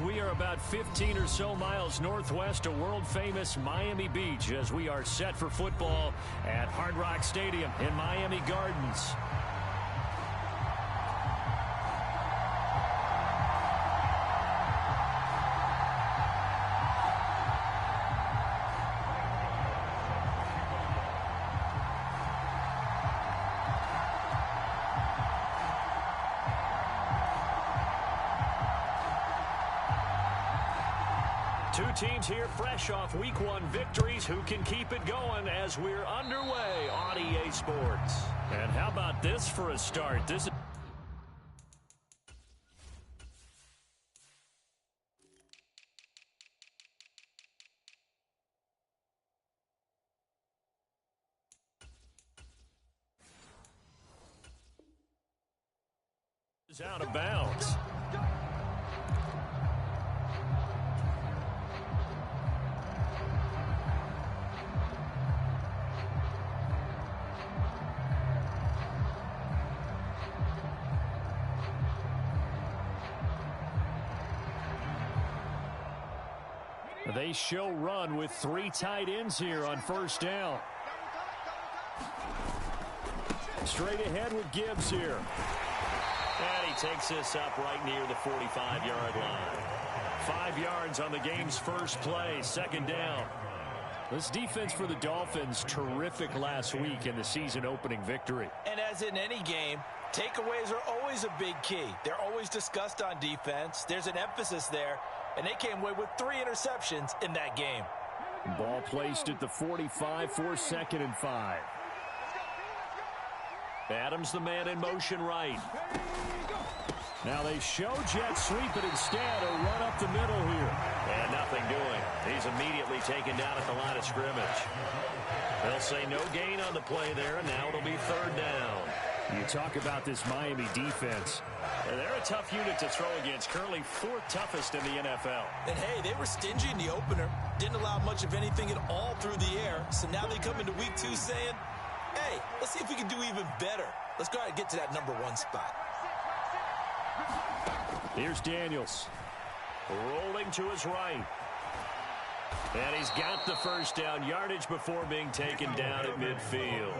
We are about 15 or so miles northwest of world-famous Miami Beach as we are set for football at Hard Rock Stadium in Miami Gardens. Two teams here fresh off Week 1 victories. Who can keep it going as we're underway on EA Sports? And how about this for a start? This is out of bounds. They show run with 3 tight ends here on first down. Straight ahead with Gibbs here. And he takes this up right near the 45-yard line. 5 yards on the game's first play, second down. This defense for the Dolphins, terrific last week in the season-opening victory. And as in any game, takeaways are always a big key. They're always discussed on defense. There's an emphasis there. And they came away with 3 interceptions in that game. Ball placed at the 45 for 2nd and 5. Adams the man in motion right. Now they show jet sweep, but instead a run up the middle here. And nothing doing. He's immediately taken down at the line of scrimmage. They'll say no gain on the play there, and now it'll be 3rd down. You talk about this Miami defense. They're a tough unit to throw against, currently 4th toughest in the NFL. And, hey, they were stingy in the opener, didn't allow much of anything at all through the air. So now they come into Week 2 saying, hey, let's see if we can do even better. Let's go ahead and get to that number 1 spot. Here's Daniels. Rolling to his right. And he's got the first down, yardage before being taken down at midfield.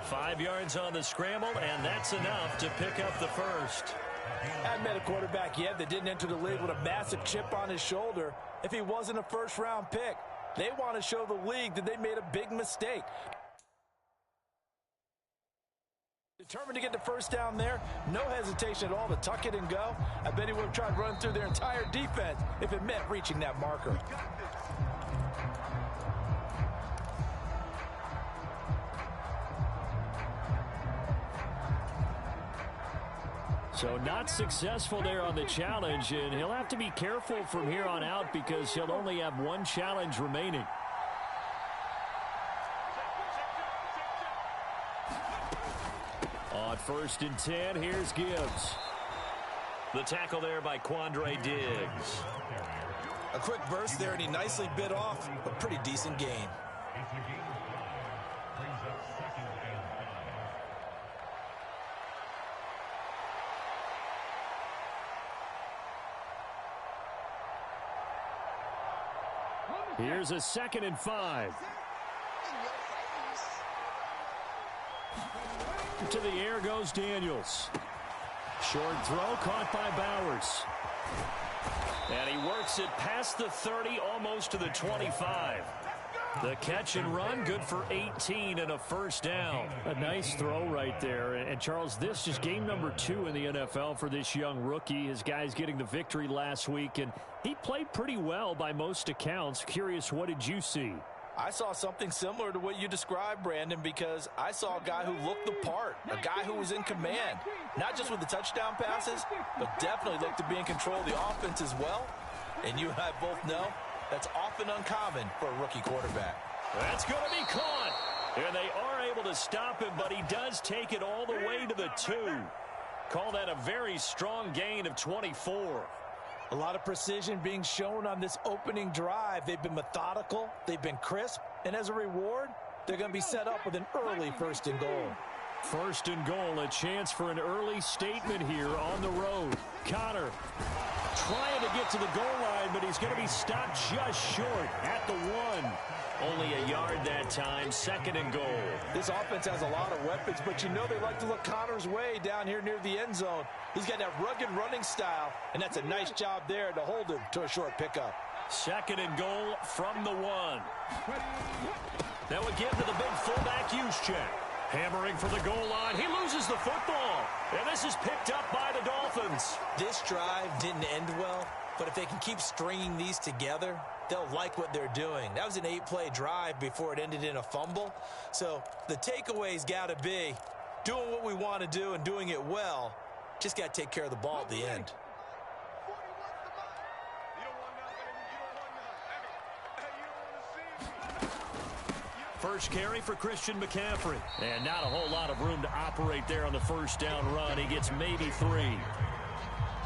5 yards on the scramble, and that's enough to pick up the first. I haven't met a quarterback yet that didn't enter the league with a massive chip on his shoulder if he wasn't a first-round pick. They want to show the league that they made a big mistake. Determined to get the first down there, no hesitation at all to tuck it and go. I bet he would have tried running through their entire defense if it meant reaching that marker. So not successful there on the challenge, and he'll have to be careful from here on out because he'll only have 1 challenge remaining. On 1st and 10, here's Gibbs. The tackle there by Quandre Diggs. A quick burst there, and he nicely bit off a pretty decent gain. Here's a 2nd and 5. To the air goes Daniels. Short throw caught by Bowers. And he works it past the 30, almost to the 25. The catch and run, good for 18 and a first down. A nice throw right there. And Charles, this is game number 2 in the NFL for this young rookie. His guys getting the victory last week, and he played pretty well by most accounts. Curious, what did you see? I saw something similar to what you described, Brandon, because I saw a guy who looked the part, a guy who was in command, not just with the touchdown passes, but definitely looked to be in control of the offense as well. And you and I both know that's often uncommon for a rookie quarterback. That's going to be caught. And they are able to stop him, but he does take it all the way to the 2. Call that a very strong gain of 24. A lot of precision being shown on this opening drive. They've been methodical, they've been crisp, and as a reward, they're going to be set up with an early 1st and goal. 1st and goal, a chance for an early statement here on the road. Connor Trying to get to the goal line, but he's going to be stopped just short at the 1. Only a yard that time, 2nd and goal. This offense has a lot of weapons, but you know they like to look Connor's way down here near the end zone. He's got that rugged running style, and that's a nice job there to hold him to a short pickup. 2nd and goal from the 1. That would give to the big fullback Juszczyk. Hammering for the goal line. He loses the football. And this is picked up by the Dolphins. This drive didn't end well, but if they can keep stringing these together, they'll like what they're doing. That was an 8-play drive before it ended in a fumble. So the takeaway's got to be doing what we want to do and doing it well. Just got to take care of the ball at the end. First carry for Christian McCaffrey. And not a whole lot of room to operate there on the first down run. He gets maybe 3.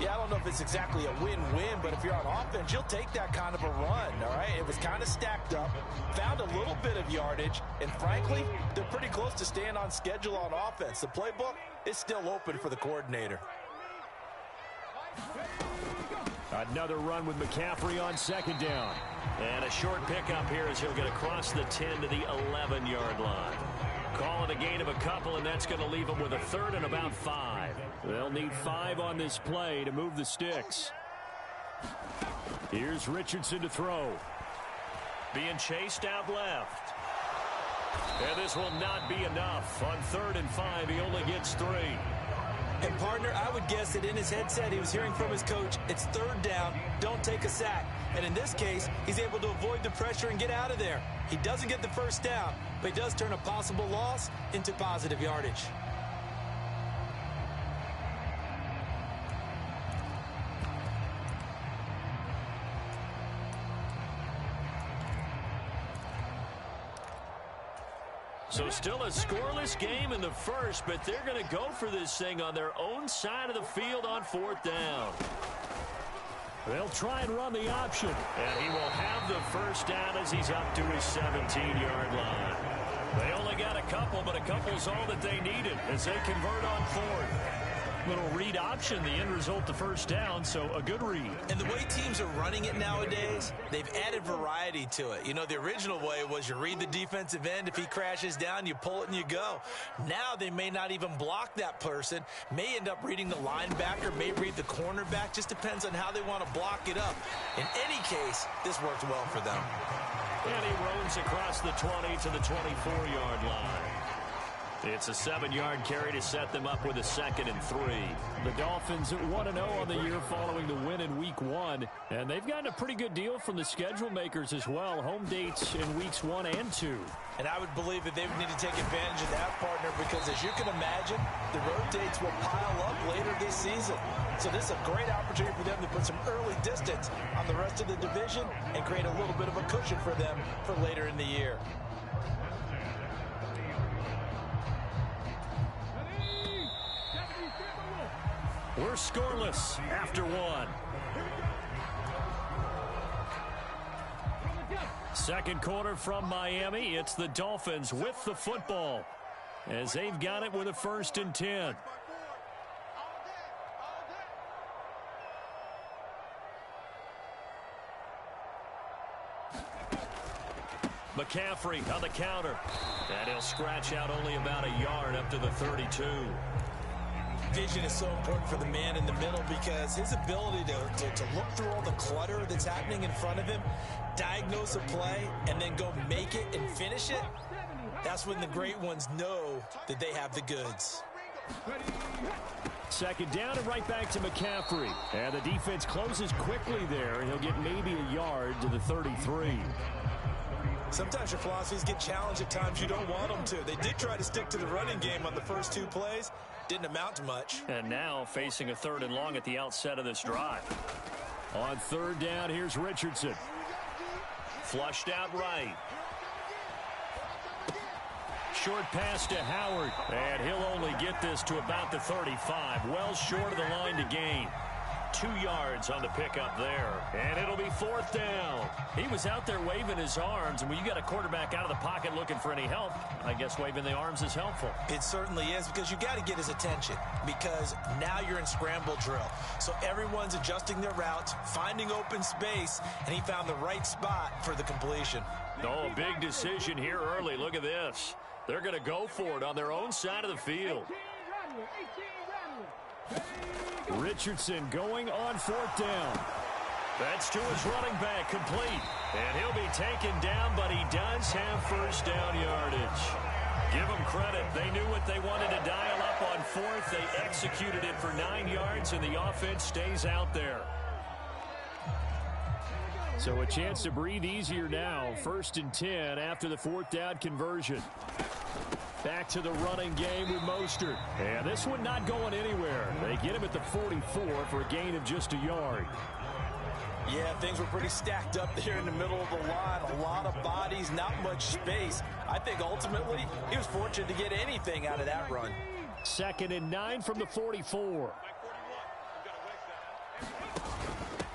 Yeah, I don't know if it's exactly a win-win, but if you're on offense, you'll take that kind of a run, all right? It was kind of stacked up, found a little bit of yardage, and frankly, they're pretty close to staying on schedule on offense. The playbook is still open for the coordinator. Another run with McCaffrey on 2nd down. And a short pickup here as he'll get across the 10 to the 11-yard line. Calling a gain of a couple, and that's going to leave them with a 3rd and about 5. They'll need 5 on this play to move the sticks. Here's Richardson to throw. Being chased out left. And this will not be enough. On 3rd and 5, he only gets 3. And, partner, I would guess that in his headset he was hearing from his coach, it's 3rd down, don't take a sack. And in this case, he's able to avoid the pressure and get out of there. He doesn't get the first down, but he does turn a possible loss into positive yardage. So still a scoreless game in the first, but they're going to go for this thing on their own side of the field on 4th down. They'll try and run the option. And he will have the first down as he's up to his 17-yard line. They only got a couple, but a couple's all that they needed as they convert on 4th. Little read option, the end result, the first down, so a good read. And the way teams are running it nowadays, they've added variety to it. You know, the original way was you read the defensive end. If he crashes down, you pull it and you go. Now they may not even block that person, may end up reading the linebacker, may read the cornerback. Just depends on how they want to block it up. In any case, this worked well for them. And he roams across the 20 to the 24-yard line. It's a 7-yard carry to set them up with a 2nd and 3. The Dolphins at 1-0 on the year following the win in Week 1. And they've gotten a pretty good deal from the schedule makers as well. Home dates in Weeks 1 and 2. And I would believe that they would need to take advantage of that, partner, because as you can imagine, the road dates will pile up later this season. So this is a great opportunity for them to put some early distance on the rest of the division and create a little bit of a cushion for them for later in the year. We're scoreless after 1. Second quarter from Miami. It's the Dolphins with the football as they've got it with a 1st and 10. McCaffrey on the counter. And he'll scratch out only about a yard up to the 32. Vision is so important for the man in the middle because his ability to look through all the clutter that's happening in front of him, diagnose a play, and then go make it and finish it, that's when the great ones know that they have the goods. 2nd down and right back to McCaffrey. And the defense closes quickly there, and he'll get maybe a yard to the 33. Sometimes your philosophies get challenged at times you don't want them to. They did try to stick to the running game on the first 2 plays. Didn't amount to much. And now facing a 3rd and long at the outset of this drive. On 3rd down, here's Richardson. Flushed out right. Short pass to Howard. And he'll only get this to about the 35. Well short of the line to gain. 2 yards on the pickup there. And it'll be 4th down. He was out there waving his arms, and when you got a quarterback out of the pocket looking for any help, I guess waving the arms is helpful. It certainly is, because you got to get his attention, because now you're in scramble drill. So everyone's adjusting their routes, finding open space, and he found the right spot for the completion. Oh, a big decision here early. Look at this. They're going to go for it on their own side of the field. Richardson going on 4th down. That's to his running back, complete. And he'll be taken down, but he does have first down yardage. Give them credit. They knew what they wanted to dial up on 4th. They executed it for 9 yards, and the offense stays out there. So a chance to breathe easier now. 1st and 10 after the 4th down conversion. Back to the running game with Mostert. And this one not going anywhere. They get him at the 44 for a gain of just a yard. Yeah, things were pretty stacked up there in the middle of the line. A lot of bodies, not much space. I think ultimately he was fortunate to get anything out of that run. 2nd and 9 from the 44.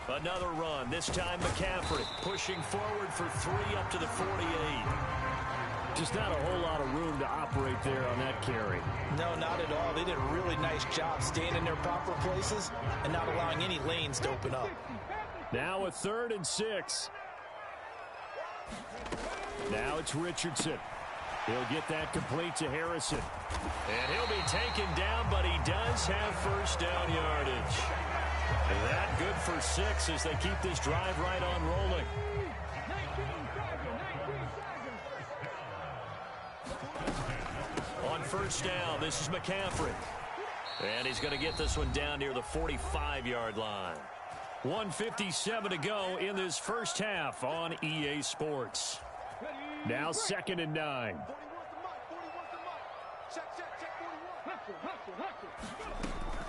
Another run, this time McCaffrey pushing forward for 3 up to the 48. Just not a whole lot of room to operate there on that carry. No, not at all. They did a really nice job staying in their proper places and not allowing any lanes to open up. Now a 3rd and 6. Now it's Richardson. He'll get that complete to Harrison. And he'll be taken down, but he does have first down yardage. And that good for 6 as they keep this drive right on rolling. On 1st down, this is McCaffrey. And he's going to get this one down near the 45-yard line. 1:57 to go in this first half on EA Sports. Now 2nd and 9.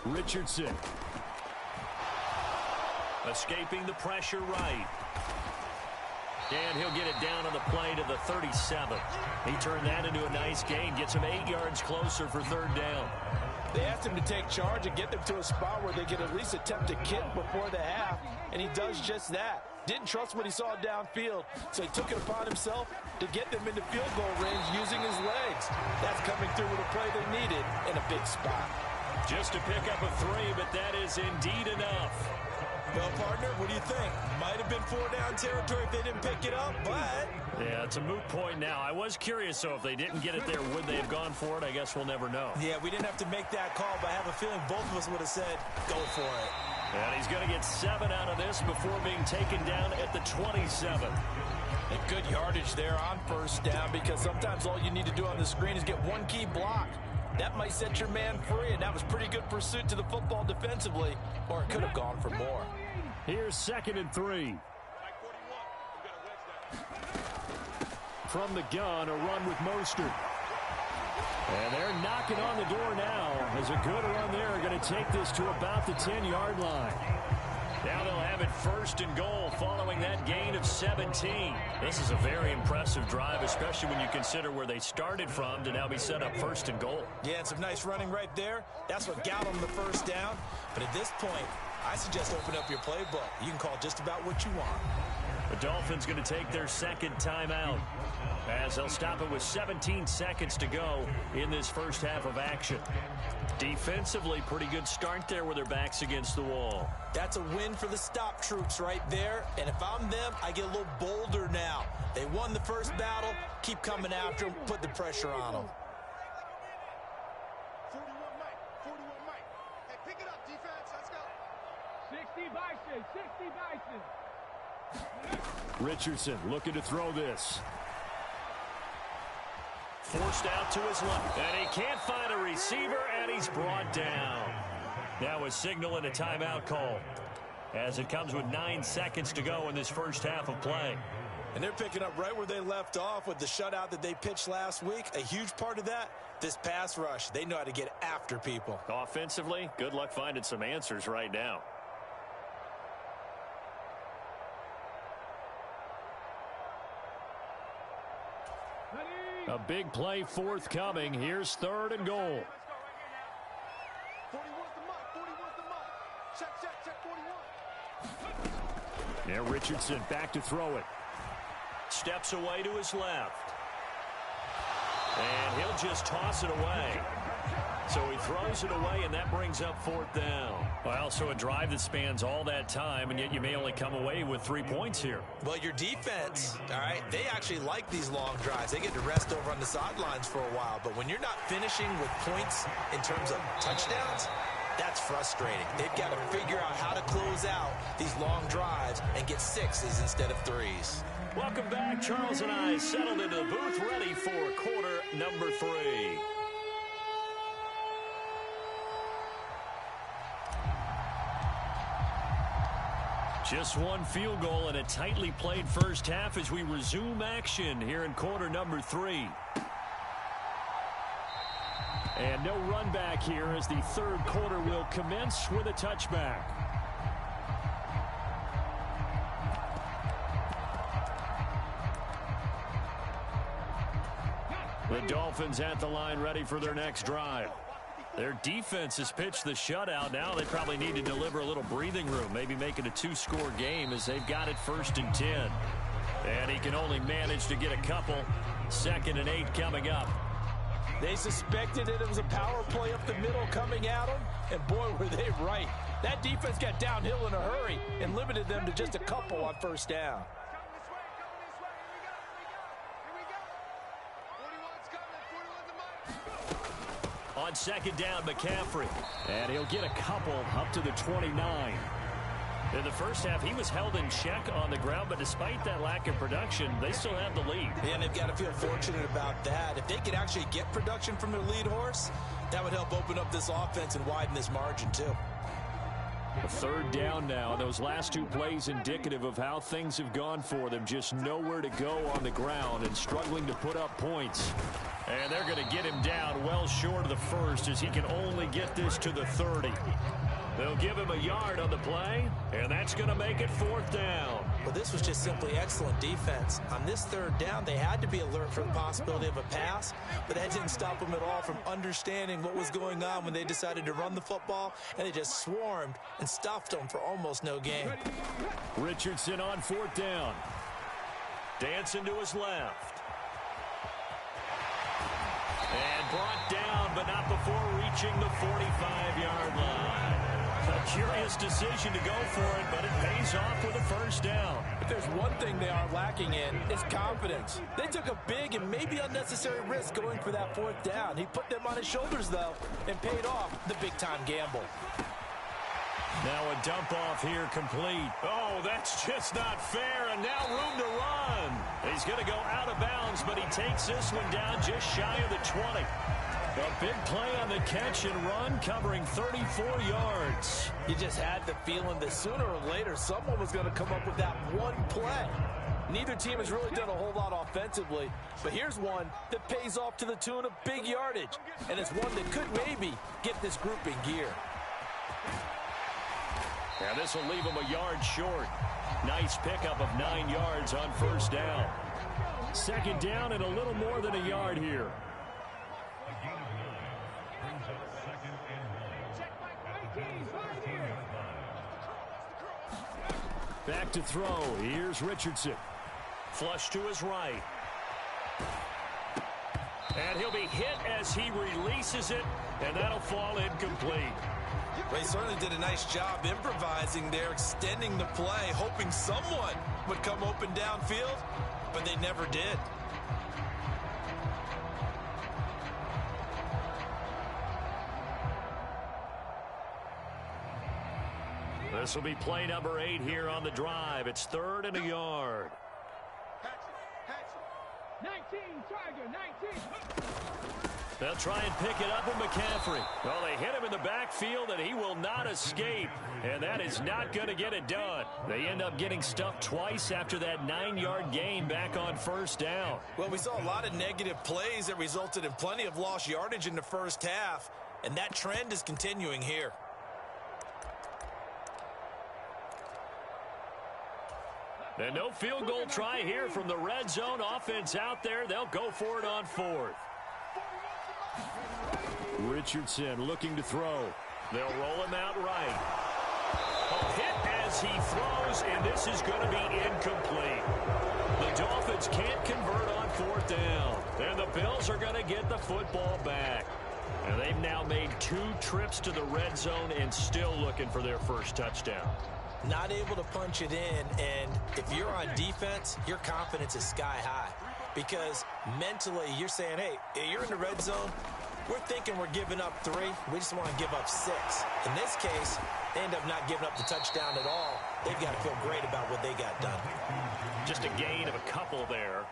Richardson. Escaping the pressure right. And he'll get it down on the play to the 37. He turned that into a nice gain. Gets him 8 yards closer for 3rd down. They asked him to take charge and get them to a spot where they could at least attempt to kick before the half, and he does just that. Didn't trust what he saw downfield, so he took it upon himself to get them into field goal range using his legs. That's coming through with a play they needed in a big spot. Just to pick up a 3, but that is indeed enough. Well, partner, what do you think? Might have been 4-down territory if they didn't pick it up, but... Yeah, it's a moot point now. I was curious, so if they didn't get it there, would they have gone for it? I guess we'll never know. Yeah, we didn't have to make that call, but I have a feeling both of us would have said, go for it. And he's going to get 7 out of this before being taken down at the 27. And good yardage there on 1st down, because sometimes all you need to do on the screen is get one key block. That might set your man free, and that was pretty good pursuit to the football defensively, or it could have gone for more. Here's 2nd and 3. From the gun, a run with Mostert. And they're knocking on the door now as a good run there. Going to take this to about the 10-yard line. Now they'll have it 1st and goal following that gain of 17. This is a very impressive drive, especially when you consider where they started from to now be set up 1st and goal. Yeah, and some nice running right there. That's what got them the 1st down. But at this point, I suggest open up your playbook. You can call just about what you want. The Dolphins going to take their 2nd timeout as they'll stop it with 17 seconds to go in this first half of action. Defensively, pretty good start there with their backs against the wall. That's a win for the stop troops right there. And if I'm them, I get a little bolder now. They won the first battle. Keep coming after them. Put the pressure on them. 41 Mike. Hey, pick it up, defense. Let's go. 60 Bison. 60 Bison. Richardson looking to throw this. Forced out to his left. And he can't find a receiver, and he's brought down. Now a signal and a timeout call as it comes with 9 seconds to go in this first half of play. And they're picking up right where they left off with the shutout that they pitched last week. A huge part of that, this pass rush. They know how to get after people. Offensively, good luck finding some answers right now. A big play forthcoming. Here's 3rd and goal. 41's the mark. 41's the mark. Check 41. Now Richardson back to throw it. Steps away to his left. And he'll just toss it away. So he throws it away, and that brings up 4th down. Well, so a drive that spans all that time, and yet you may only come away with 3 points here. Well, your defense, all right, they actually like these long drives. They get to rest over on the sidelines for a while. But when you're not finishing with points in terms of touchdowns, that's frustrating. They've got to figure out how to close out these long drives and get 6s instead of 3s. Welcome back. Charles and I settled into the booth ready for quarter number 3. Just one field goal and a tightly played first half as we resume action here in quarter number 3. And no run back here as the third quarter will commence with a touchback. The Dolphins at the line ready for their next drive. Their defense has pitched the shutout. Now they probably need to deliver a little breathing room, maybe make it a 2-score game as they've got it 1st and 10. And he can only manage to get a couple. 2nd and 8 coming up. They suspected it was a power play up the middle coming at them, and boy, were they right. That defense got downhill in a hurry and limited them to just a couple on 1st down. On 2nd down, McCaffrey. And he'll get a couple up to the 29. In the first half, he was held in check on the ground, but despite that lack of production, they still have the lead. Yeah, and they've got to feel fortunate about that. If they could actually get production from their lead horse, that would help open up this offense and widen this margin, too. A 3rd down now. Those last 2 plays indicative of how things have gone for them. Just nowhere to go on the ground and struggling to put up points. And they're going to get him down well short of the 1st as he can only get this to the 30. They'll give him a yard on the play, and that's going to make it 4th down. Well, this was just simply excellent defense. On this 3rd down, they had to be alert for the possibility of a pass, but that didn't stop them at all from understanding what was going on when they decided to run the football, and they just swarmed and stuffed them for almost no gain. Richardson on 4th down. Dancing to his left. And brought down, but not before reaching the 45-yard line. A curious decision to go for it, but it pays off with a 1st down. If there's one thing they are lacking in, it's confidence. They took a big and maybe unnecessary risk going for that 4th down. He put them on his shoulders, though, and paid off the big-time gamble. Now a dump off here complete. Oh, that's just not fair, and now room to run. He's going to go out of bounds, but he takes this one down just shy of the 20. A big play on the catch and run, covering 34 yards. You just had the feeling that sooner or later someone was going to come up with that one play. Neither team has really done a whole lot offensively, but here's one that pays off to the tune of big yardage, and it's one that could maybe get this group in gear. Yeah, this will leave him a yard short. Nice pickup of 9 yards on 1st down. 2nd down and a little more than a yard here. Back to throw. Here's Richardson. Flush to his right. And he'll be hit as he releases it, and that'll fall incomplete. Well, he certainly did a nice job improvising there, extending the play, hoping someone would come open downfield, but they never did. This will be play number 8 here on the drive. It's 3rd and a yard. 19, Tiger, 19. They'll try and pick it up with McCaffrey. Well, they hit him in the backfield, and he will not escape. And that is not going to get it done. They end up getting stuffed twice after that 9-yard gain back on 1st down. Well, we saw a lot of negative plays that resulted in plenty of lost yardage in the first half, and that trend is continuing here. And no field goal try here from the red zone offense out there. They'll go for it on 4th. Richardson looking to throw. They'll roll him out right. A hit as he throws, and this is going to be incomplete. The Dolphins can't convert on 4th down, and the Bills are going to get the football back. And they've now made 2 trips to the red zone and still looking for their first touchdown. Not able to punch it in, and if you're on defense, your confidence is sky high. Because mentally, you're saying, hey, you're in the red zone. We're thinking we're giving up 3. We just want to give up 6. In this case, they end up not giving up the touchdown at all. They've got to feel great about what they got done. Just a gain of a couple there,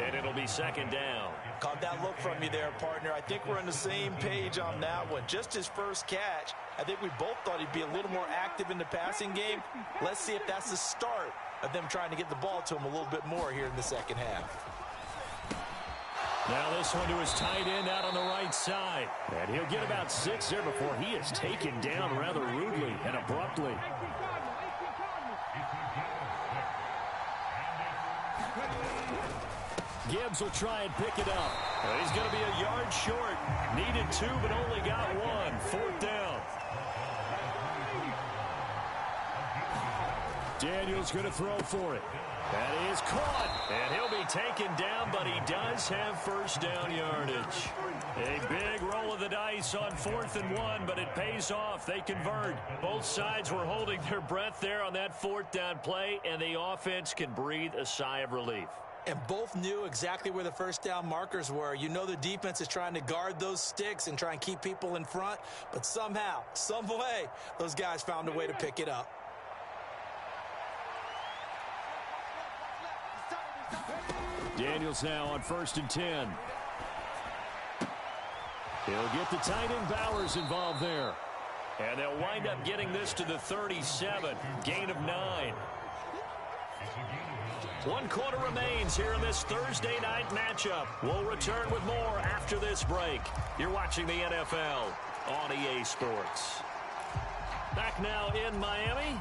and it'll be 2nd down. Caught that look from you there, partner. I think we're on the same page on that one. Just his first catch, I think we both thought he'd be a little more active in the passing game. Let's see if that's the start of them trying to get the ball to him a little bit more here in the second half. Now this one to his tight end out on the right side. And he'll get about 6 there before he is taken down rather rudely and abruptly. Gibbs will try and pick it up. And he's going to be a yard short. Needed 2, but only got 1. 4th down. Daniels going to throw for it. That is caught, and he'll be taken down, but he does have first down yardage. A big roll of the dice on 4th and 1, but it pays off. They convert. Both sides were holding their breath there on that 4th down play, and the offense can breathe a sigh of relief. And both knew exactly where the first down markers were. You know the defense is trying to guard those sticks and try and keep people in front, but somehow, some way, those guys found a way to pick it up. Daniels now on 1st and 10. He'll get the tight end Bowers involved there. And they'll wind up getting this to the 37. Gain of 9. 1 quarter remains here in this Thursday night matchup. We'll return with more after this break. You're watching the NFL on EA Sports. Back now in Miami.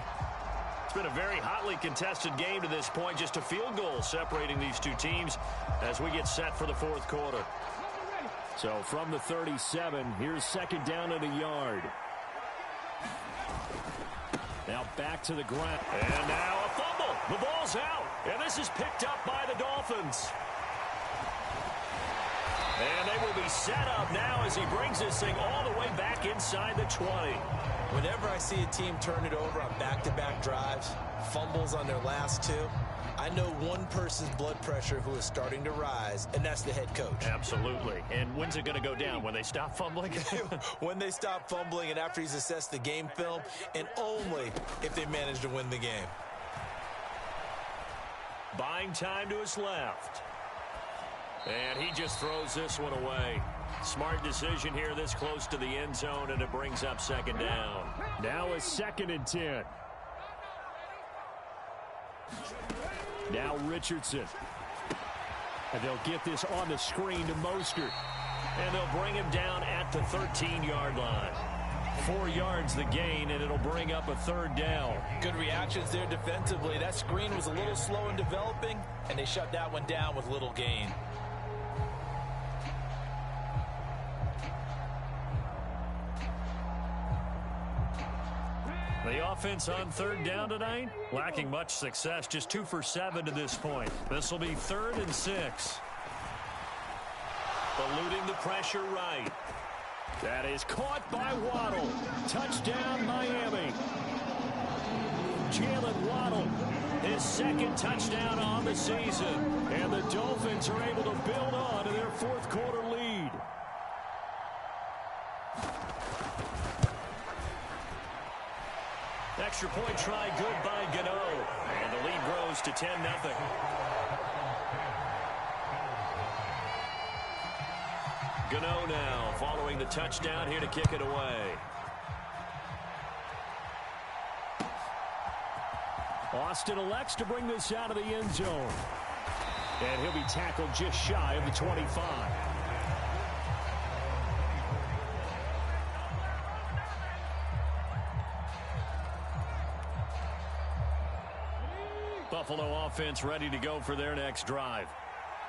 It's been a very hotly contested game to this point. Just a field goal separating these two teams as we get set for the 4th quarter. So from the 37, here's 2nd down and a yard. Now back to the ground. And now a fumble. The ball's out. And this is picked up by the Dolphins. And they will be set up now as he brings this thing all the way back inside the 20. Whenever I see a team turn it over on back-to-back drives, fumbles on their last 2, I know one person's blood pressure who is starting to rise, and that's the head coach. Absolutely. And when's it going to go down? When they stop fumbling? When they stop fumbling and after he's assessed the game film, and only if they manage to win the game. Buying time to his left. And he just throws this one away. Smart decision here this close to the end zone, and it brings up 2nd down. Now a 2nd and 10. Now Richardson. And they'll get this on the screen to Mostert. And they'll bring him down at the 13-yard line. 4 yards the gain, and it'll bring up a 3rd down. Good reactions there defensively. That screen was a little slow in developing, and they shut that one down with little gain. The offense on 3rd down tonight, lacking much success, just 2 for 7 to this point. This will be 3rd and 6. Eluding the pressure right. That is caught by Waddle. Touchdown, Miami. Jalen Waddle, his 2nd touchdown on the season. And the Dolphins are able to build on to their 4th quarter lead. Extra point try good by Gano. And the lead grows to 10-0. Gano now following the touchdown here to kick it away. Austin elects to bring this out of the end zone. And he'll be tackled just shy of the 25. Buffalo offense ready to go for their next drive.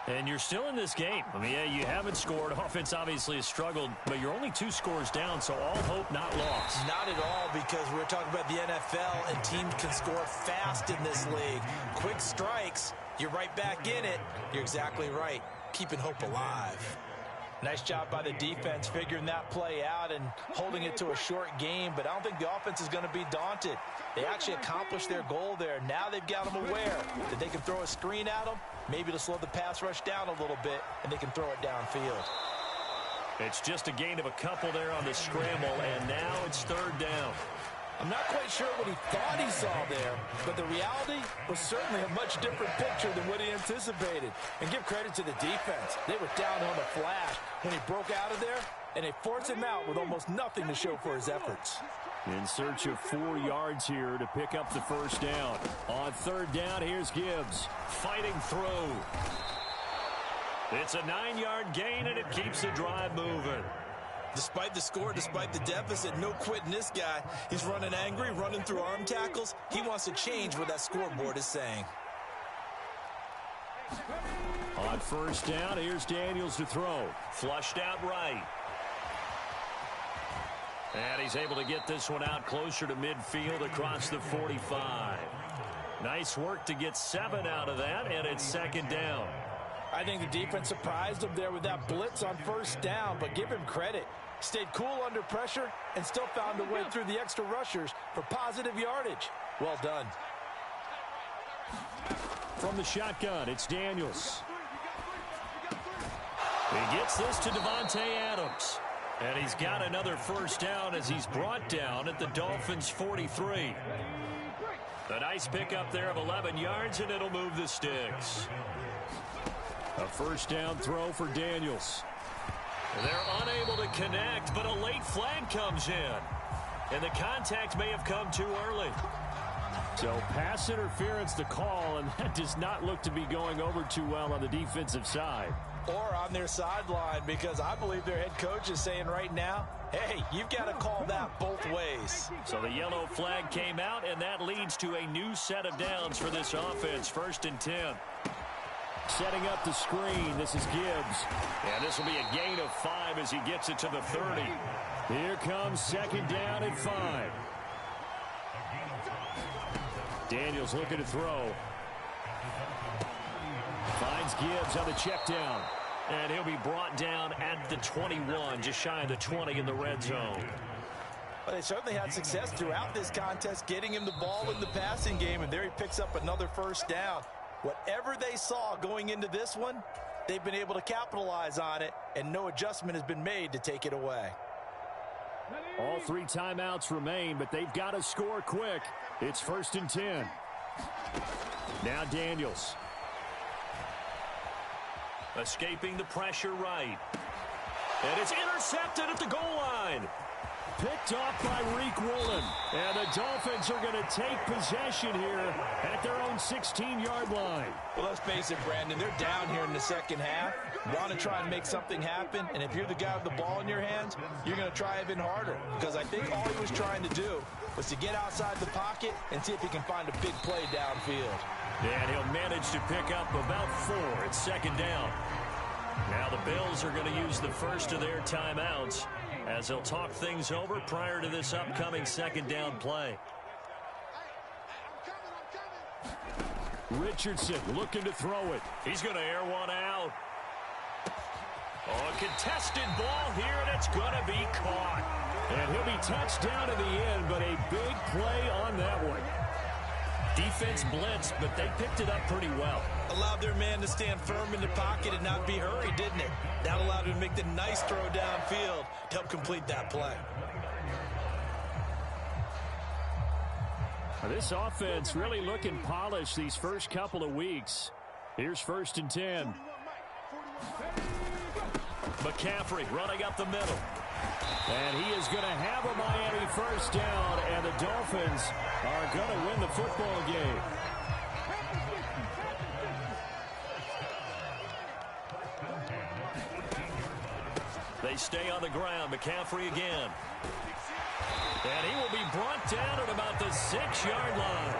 And you're still in this game. I mean, yeah, you haven't scored. Offense obviously has struggled, but you're only 2 scores down, so all hope not lost. Not at all, because we're talking about the NFL, and teams can score fast in this league. Quick strikes, you're right back in it. You're exactly right. Keeping hope alive. Nice job by the defense figuring that play out and holding it to a short game, but I don't think the offense is going to be daunted. They actually accomplished their goal there. Now they've got them aware that they can throw a screen at them, maybe to slow the pass rush down a little bit, and they can throw it downfield. It's just a gain of a couple there on the scramble, and now it's 3rd down. I'm not quite sure what he thought he saw there, but the reality was certainly a much different picture than what he anticipated. And give credit to the defense. They were down on the flash when he broke out of there, and they forced him out with almost nothing to show for his efforts. In search of 4 yards here to pick up the 1st down. On 3rd down, here's Gibbs fighting through. It's a 9-yard gain, and it keeps the drive moving. Despite the score, despite the deficit, no quitting this guy. He's running angry, running through arm tackles. He wants to change what that scoreboard is saying. On 1st down, here's Daniels to throw. Flushed out right. And he's able to get this one out closer to midfield across the 45. Nice work to get 7 out of that, and it's 2nd down. I think the defense surprised him there with that blitz on 1st down, but give him credit. Stayed cool under pressure and still found a way through the extra rushers for positive yardage. Well done. From the shotgun, it's Daniels. He gets this to Davante Adams. And he's got another 1st down as he's brought down at the Dolphins' 43. A nice pickup there of 11 yards, and it'll move the sticks. A 1st down throw for Daniels. They're unable to connect, but a late flag comes in. And the contact may have come too early. So pass interference the call, and that does not look to be going over too well on the defensive side. Or on their sideline, because I believe their head coach is saying right now, hey, you've got to call that both ways. So the yellow flag came out, and that leads to a new set of downs for this offense. 1st and 10. Setting up the screen, this is Gibbs. And this will be a gain of 5 as he gets it to the 30. Here comes 2nd down and 5. Daniels looking to throw. Finds Gibbs on the check down. And he'll be brought down at the 21, just shy of the 20 in the red zone. Well, they certainly had success throughout this contest, getting him the ball in the passing game, and there he picks up another 1st down. Whatever they saw going into this one, they've been able to capitalize on it, and no adjustment has been made to take it away. All 3 timeouts remain, but they've got to score quick. It's 1st and 10. Now Daniels. Escaping the pressure right. And it's intercepted at the goal line. Picked off by Reek Woolen. And the Dolphins are going to take possession here at their own 16-yard line. Well, let's face it, Brandon, they're down here in the 2nd half. Want to try and make something happen, and if you're the guy with the ball in your hands, you're going to try even harder, because I think all he was trying to do was to get outside the pocket and see if he can find a big play downfield. And he'll manage to pick up about 4 at 2nd down. Now the Bills are going to use the first of their timeouts as they'll talk things over prior to this upcoming 2nd down play. Richardson looking to throw it. He's going to air one out. Oh, a contested ball here, and it's going to be caught. And he'll be touched down in the end, but a big play on that one. Defense blitzed, but they picked it up pretty well. Allowed their man to stand firm in the pocket and not be hurried, didn't it? That allowed him to make the nice throw downfield to help complete that play. This offense really looking polished these first couple of weeks. Here's 1st and 10. McCaffrey running up the middle. And he is going to have a Miami 1st down, and the Dolphins are going to win the football game. They stay on the ground. McCaffrey again. And he will be brought down at about the 6-yard line.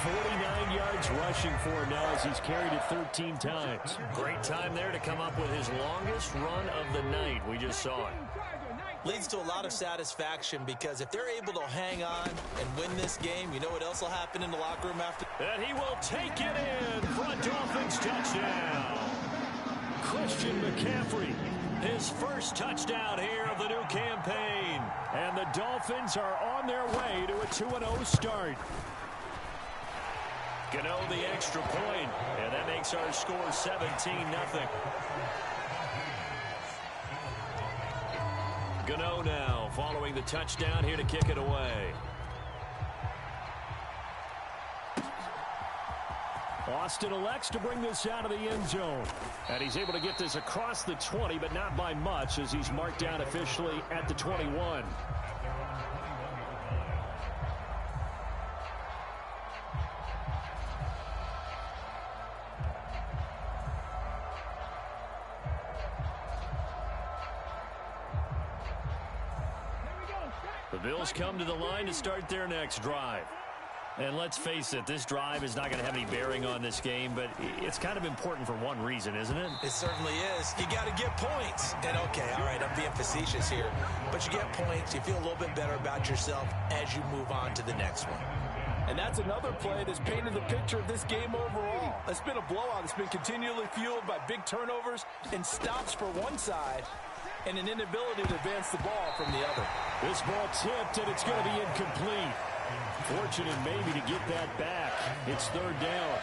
49 yards rushing for him now as he's carried it 13 times. Great time there to come up with his longest run of the night. We just saw it. Leads to a lot of satisfaction because if they're able to hang on and win this game, you know what else will happen in the locker room after? And he will take it in for a Dolphins touchdown. Christian McCaffrey, his first touchdown here of the new campaign. And the Dolphins are on their way to a 2-0 start. Gano the extra point, and that makes our score 17-0. Gano now following the touchdown here to kick it away. Austin elects to bring this out of the end zone. And he's able to get this across the 20, but not by much as he's marked down officially at the 21. The Bills come to the line to start their next drive. And let's face it, this drive is not going to have any bearing on this game, but it's kind of important for one reason, isn't it? It certainly is. You got to get points. And, okay, all right, I'm being facetious here. But you get points, you feel a little bit better about yourself as you move on to the next one. And that's another play that's painted the picture of this game overall. It's been a blowout. It's been continually fueled by big turnovers and stops for one side and an inability to advance the ball from the other. This ball tipped, and it's going to be incomplete. Fortunate maybe to get that back. It's third down.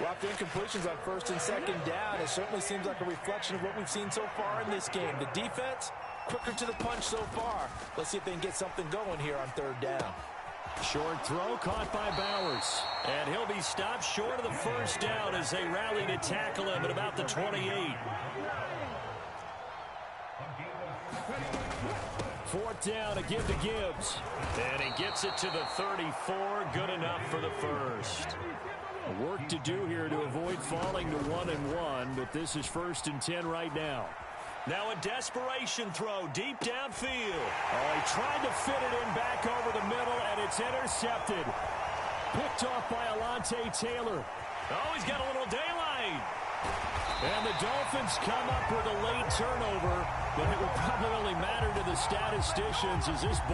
Well, after incompletions on first and second down, it certainly seems like a reflection of what we've seen so far in this game. The defense, quicker to the punch so far. Let's see if they can get something going here on third down. Short throw caught by Bowers. And he'll be stopped short of the first down as they rally to tackle him at about the 28. Fourth down to give to Gibbs. And he gets it to the 34. Good enough for the first. Work to do here to avoid falling to 1-1, but this is 1st and 10 right now. Now a desperation throw deep downfield. Oh, he tried to fit it in back over the middle, and it's intercepted. Picked off by Alontae Taylor. Oh, he's got a little daylight. And the Dolphins come up with a late turnover, but it will probably only matter to the statisticians as this ball